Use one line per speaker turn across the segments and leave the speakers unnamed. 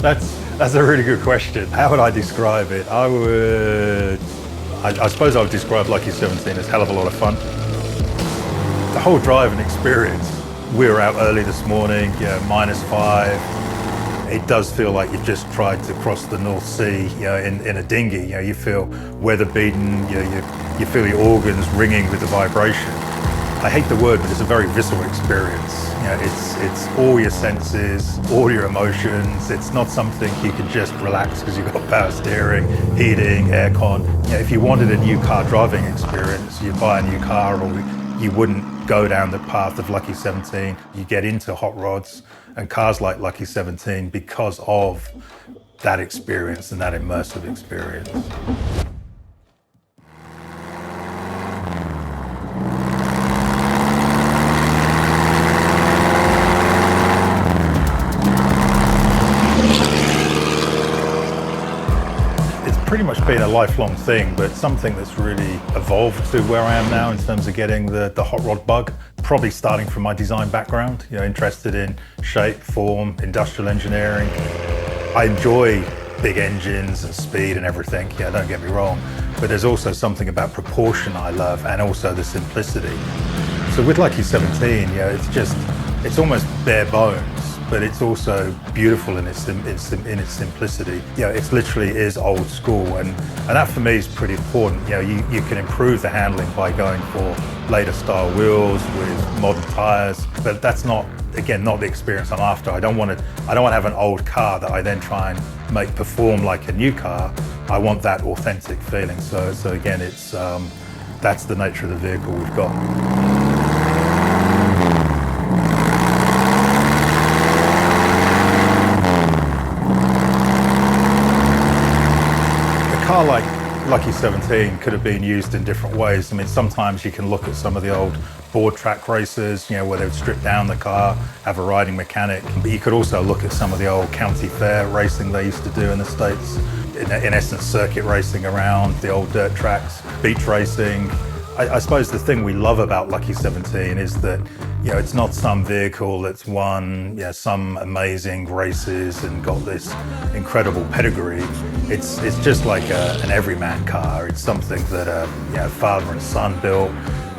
That's a really good question. How would I describe it? I suppose I would describe Lucky 17 as a hell of a lot of fun. The whole driving experience. We were out early this morning, -5. It does feel like you've just tried to cross the North Sea, in a dinghy. You feel weather beaten. You feel your organs ringing with the vibration. I hate the word, but it's a very visceral experience. It's all your senses, all your emotions. It's not something you can just relax because you've got power steering, heating, aircon. If you wanted a new car driving experience, you'd buy a new car, or you wouldn't go down the path of Lucky 17. You get into hot rods and cars like Lucky 17 because of that experience and that immersive experience. Pretty much been a lifelong thing, but something that's really evolved to where I am now in terms of getting the hot rod bug. Probably starting from my design background, interested in shape, form, industrial engineering. I enjoy big engines and speed and everything, don't get me wrong, but there's also something about proportion I love, and also the simplicity. So with Lucky 17, it's almost bare bones, but it's also beautiful in its simplicity. It literally is old school, and that for me is pretty important. You can improve the handling by going for later style wheels with modern tires, but that's not the experience I'm after. I don't want to have an old car that I then try and make perform like a new car. I want that authentic feeling. So again, that's the nature of the vehicle we've got. A car like Lucky 17 could have been used in different ways. I mean, sometimes you can look at some of the old board track races, where they would strip down the car, have a riding mechanic. But you could also look at some of the old county fair racing they used to do in the States. In essence, circuit racing around the old dirt tracks, beach racing. I suppose the thing we love about Lucky 17 is that, it's not some vehicle that's won some amazing races and got this incredible pedigree. It's just like an everyman car. It's something that a father and son built.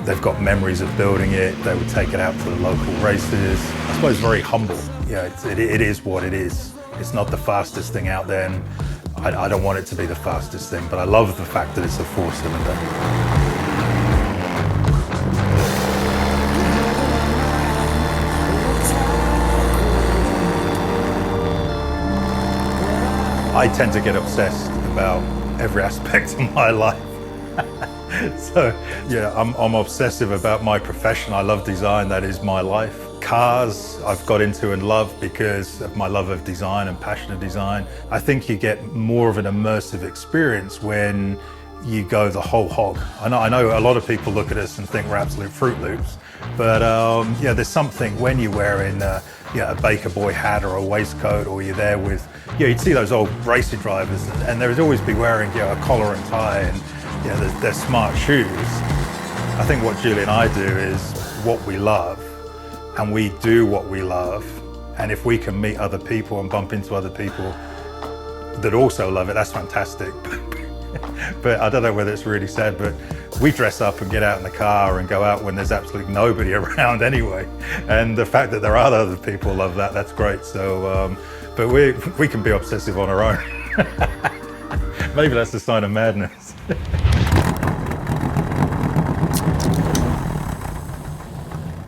They've got memories of building it. They would take it out to the local races. I suppose very humble. It is what it is. It's not the fastest thing out there, and I don't want it to be the fastest thing, but I love the fact that it's a 4-cylinder. I tend to get obsessed about every aspect of my life. So I'm obsessive about my profession. I love design, that is my life. Cars I've got into and love because of my love of design and passion of design. I think you get more of an immersive experience when you go the whole hog. I know a lot of people look at us and think we're absolute Fruit Loops, but there's something when you're wearing a Baker Boy hat or a waistcoat, or you're there with, you'd see those old racing drivers, and they would always be wearing a collar and tie, and they're smart shoes. I think what Julie and I do is what we love, and we do what we love, and if we can meet other people and bump into other people that also love it, that's fantastic. But I don't know whether it's really sad, but we dress up and get out in the car and go out when there's absolutely nobody around anyway. And the fact that there are other people love that, that's great. So, but we can be obsessive on our own. Maybe that's a sign of madness.